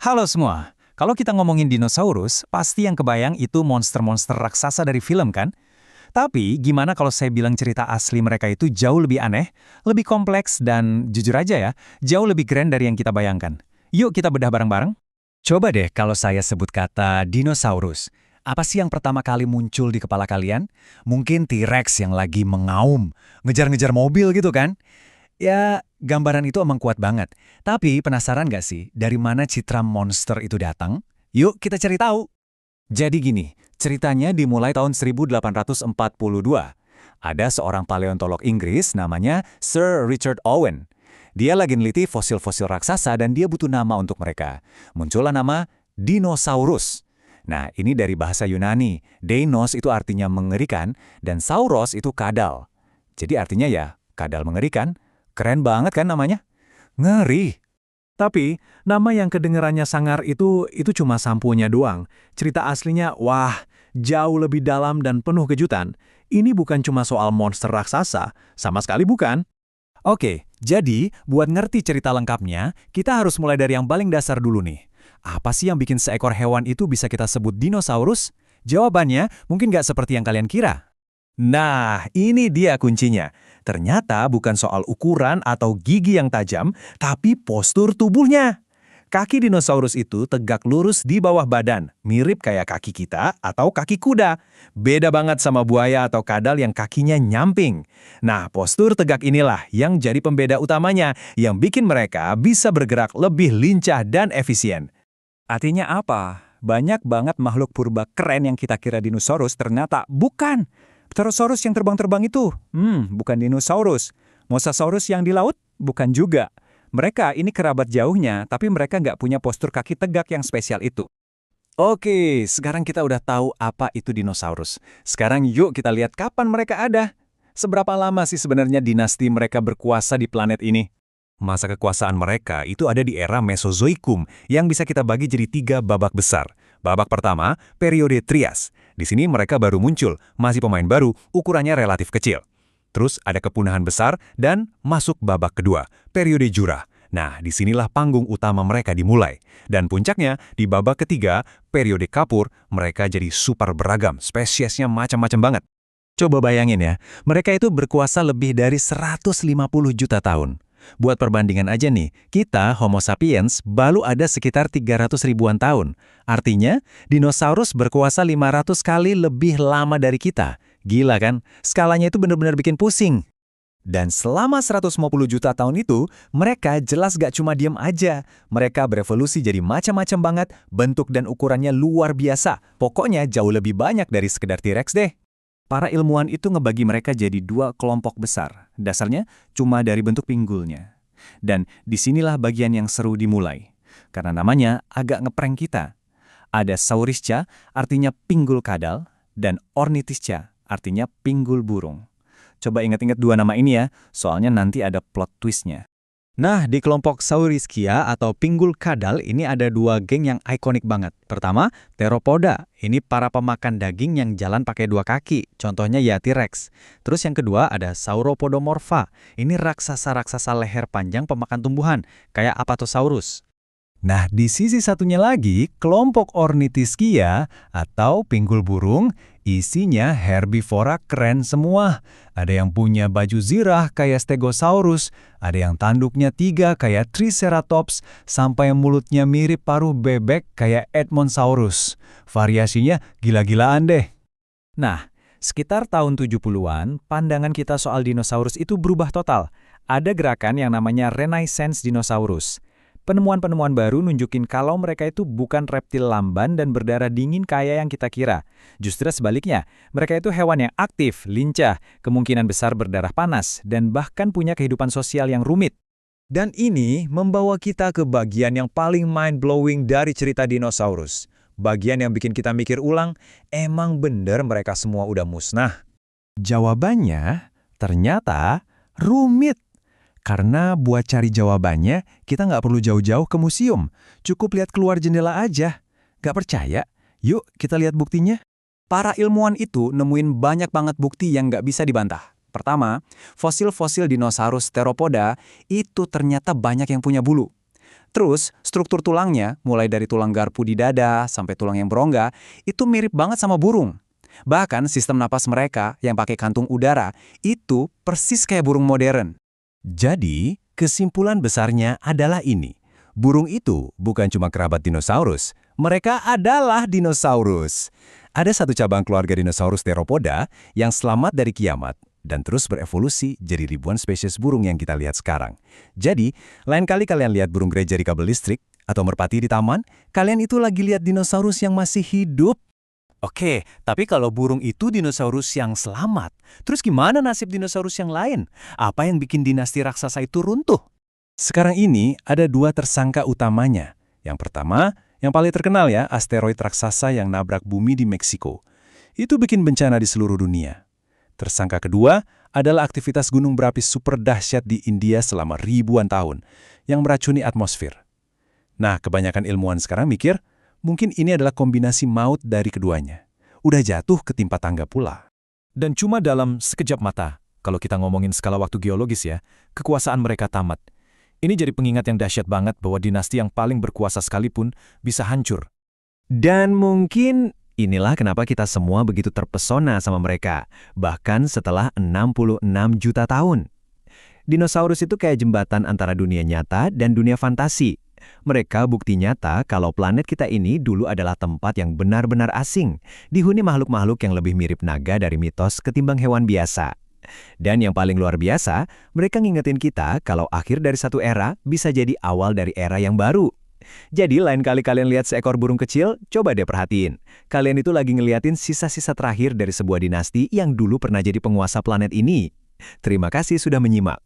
Halo semua, kalau kita ngomongin dinosaurus, pasti yang kebayang itu monster-monster raksasa dari film kan? Tapi gimana kalau saya bilang cerita asli mereka itu jauh lebih aneh, lebih kompleks, dan jujur aja ya, jauh lebih keren dari yang kita bayangkan. Yuk kita bedah bareng-bareng. Coba deh kalau saya sebut kata dinosaurus. Apa sih yang pertama kali muncul di kepala kalian? Mungkin T-Rex yang lagi mengaum, ngejar-ngejar mobil gitu kan? Ya, gambaran itu emang kuat banget. Tapi penasaran nggak sih dari mana citra monster itu datang? Yuk kita cari tahu. Jadi gini, ceritanya dimulai tahun 1842. Ada seorang paleontolog Inggris namanya Sir Richard Owen. Dia lagi neliti fosil-fosil raksasa dan dia butuh nama untuk mereka. Muncullah nama dinosaurus. Nah, ini dari bahasa Yunani. Deinos itu artinya mengerikan dan sauros itu kadal. Jadi artinya ya, kadal mengerikan. Keren banget kan namanya? Ngeri. Tapi, nama yang kedengerannya sangar itu cuma sampunya doang. Cerita aslinya, wah, jauh lebih dalam dan penuh kejutan. Ini bukan cuma soal monster raksasa, sama sekali bukan. Oke, jadi buat ngerti cerita lengkapnya, kita harus mulai dari yang paling dasar dulu nih. Apa sih yang bikin seekor hewan itu bisa kita sebut dinosaurus? Jawabannya mungkin nggak seperti yang kalian kira. Nah, ini dia kuncinya. Ternyata bukan soal ukuran atau gigi yang tajam, tapi postur tubuhnya. Kaki dinosaurus itu tegak lurus di bawah badan, mirip kayak kaki kita atau kaki kuda. Beda banget sama buaya atau kadal yang kakinya nyamping. Nah, postur tegak inilah yang jadi pembeda utamanya, yang bikin mereka bisa bergerak lebih lincah dan efisien. Artinya apa? Banyak banget makhluk purba keren yang kita kira dinosaurus ternyata bukan. Pterosaurus yang terbang-terbang itu, bukan dinosaurus. Mosasaurus yang di laut, bukan juga. Mereka ini kerabat jauhnya, tapi mereka nggak punya postur kaki tegak yang spesial itu. Oke, sekarang kita udah tahu apa itu dinosaurus. Sekarang yuk kita lihat kapan mereka ada. Seberapa lama sih sebenarnya dinasti mereka berkuasa di planet ini? Masa kekuasaan mereka itu ada di era Mesozoikum yang bisa kita bagi jadi 3 babak besar. Babak pertama, periode Trias. Di sini mereka baru muncul, masih pemain baru, ukurannya relatif kecil. Terus ada kepunahan besar dan masuk babak kedua, periode Jura. Nah, disinilah panggung utama mereka dimulai. Dan puncaknya, di babak ketiga, periode Kapur, mereka jadi super beragam, spesiesnya macam-macam banget. Coba bayangin ya, mereka itu berkuasa lebih dari 150 juta tahun. Buat perbandingan aja nih, kita Homo sapiens baru ada sekitar 300 ribuan tahun. Artinya, dinosaurus berkuasa 500 kali lebih lama dari kita. Gila kan? Skalanya itu benar-benar bikin pusing. Dan selama 150 juta tahun itu, mereka jelas gak cuma diem aja. Mereka berevolusi jadi macam-macam banget, bentuk dan ukurannya luar biasa. Pokoknya jauh lebih banyak dari sekedar T-Rex deh. Para ilmuwan itu ngebagi mereka jadi 2 kelompok besar. Dasarnya cuma dari bentuk pinggulnya. Dan disinilah bagian yang seru dimulai. Karena namanya agak ngeprank kita. Ada Saurischa, artinya pinggul kadal, dan Ornithischa, artinya pinggul burung. Coba ingat-ingat 2 nama ini ya, soalnya nanti ada plot twistnya. Nah, di kelompok Saurischia atau pinggul kadal ini ada 2 geng yang ikonik banget. Pertama, Theropoda. Ini para pemakan daging yang jalan pakai 2 kaki. Contohnya ya T-Rex. Terus yang kedua ada Sauropodomorpha. Ini raksasa-raksasa leher panjang pemakan tumbuhan, kayak Apatosaurus. Nah, di sisi satunya lagi, kelompok Ornithischia atau pinggul burung, isinya herbivora keren semua. Ada yang punya baju zirah kayak Stegosaurus, ada yang tanduknya 3 kayak Triceratops, sampai mulutnya mirip paruh bebek kayak Edmontosaurus. Variasinya gila-gilaan deh. Nah, sekitar tahun 70-an, pandangan kita soal dinosaurus itu berubah total. Ada gerakan yang namanya Renaissance Dinosaurus. Penemuan-penemuan baru nunjukin kalau mereka itu bukan reptil lamban dan berdarah dingin kayak yang kita kira. Justru sebaliknya, mereka itu hewan yang aktif, lincah, kemungkinan besar berdarah panas, dan bahkan punya kehidupan sosial yang rumit. Dan ini membawa kita ke bagian yang paling mind-blowing dari cerita dinosaurus. Bagian yang bikin kita mikir ulang, emang bener mereka semua udah musnah? Jawabannya, ternyata rumit. Karena buat cari jawabannya, kita nggak perlu jauh-jauh ke museum. Cukup lihat keluar jendela aja. Nggak percaya? Yuk kita lihat buktinya. Para ilmuwan itu nemuin banyak banget bukti yang nggak bisa dibantah. Pertama, fosil-fosil dinosaurus Theropoda itu ternyata banyak yang punya bulu. Terus, struktur tulangnya, mulai dari tulang garpu di dada sampai tulang yang berongga, itu mirip banget sama burung. Bahkan sistem napas mereka yang pakai kantung udara, itu persis kayak burung modern. Jadi, kesimpulan besarnya adalah ini. Burung itu bukan cuma kerabat dinosaurus, mereka adalah dinosaurus. Ada satu cabang keluarga dinosaurus Theropoda yang selamat dari kiamat dan terus berevolusi jadi ribuan spesies burung yang kita lihat sekarang. Jadi, lain kali kalian lihat burung gereja di kabel listrik atau merpati di taman, kalian itu lagi lihat dinosaurus yang masih hidup. Oke, tapi kalau burung itu dinosaurus yang selamat, terus gimana nasib dinosaurus yang lain? Apa yang bikin dinasti raksasa itu runtuh? Sekarang ini ada dua tersangka utamanya. Yang pertama, yang paling terkenal ya, asteroid raksasa yang nabrak bumi di Meksiko. Itu bikin bencana di seluruh dunia. Tersangka kedua adalah aktivitas gunung berapi super dahsyat di India selama ribuan tahun, yang meracuni atmosfer. Nah, kebanyakan ilmuwan sekarang mikir, mungkin ini adalah kombinasi maut dari keduanya. Udah jatuh ketimpa tangga pula. Dan cuma dalam sekejap mata, kalau kita ngomongin skala waktu geologis ya, kekuasaan mereka tamat. Ini jadi pengingat yang dahsyat banget bahwa dinasti yang paling berkuasa sekalipun bisa hancur. Dan mungkin inilah kenapa kita semua begitu terpesona sama mereka, bahkan setelah 66 juta tahun. Dinosaurus itu kayak jembatan antara dunia nyata dan dunia fantasi. Mereka bukti nyata kalau planet kita ini dulu adalah tempat yang benar-benar asing, dihuni makhluk-makhluk yang lebih mirip naga dari mitos ketimbang hewan biasa. Dan yang paling luar biasa, mereka ngingetin kita kalau akhir dari satu era bisa jadi awal dari era yang baru. Jadi lain kali kalian lihat seekor burung kecil, coba deh perhatiin. Kalian itu lagi ngeliatin sisa-sisa terakhir dari sebuah dinasti yang dulu pernah jadi penguasa planet ini. Terima kasih sudah menyimak.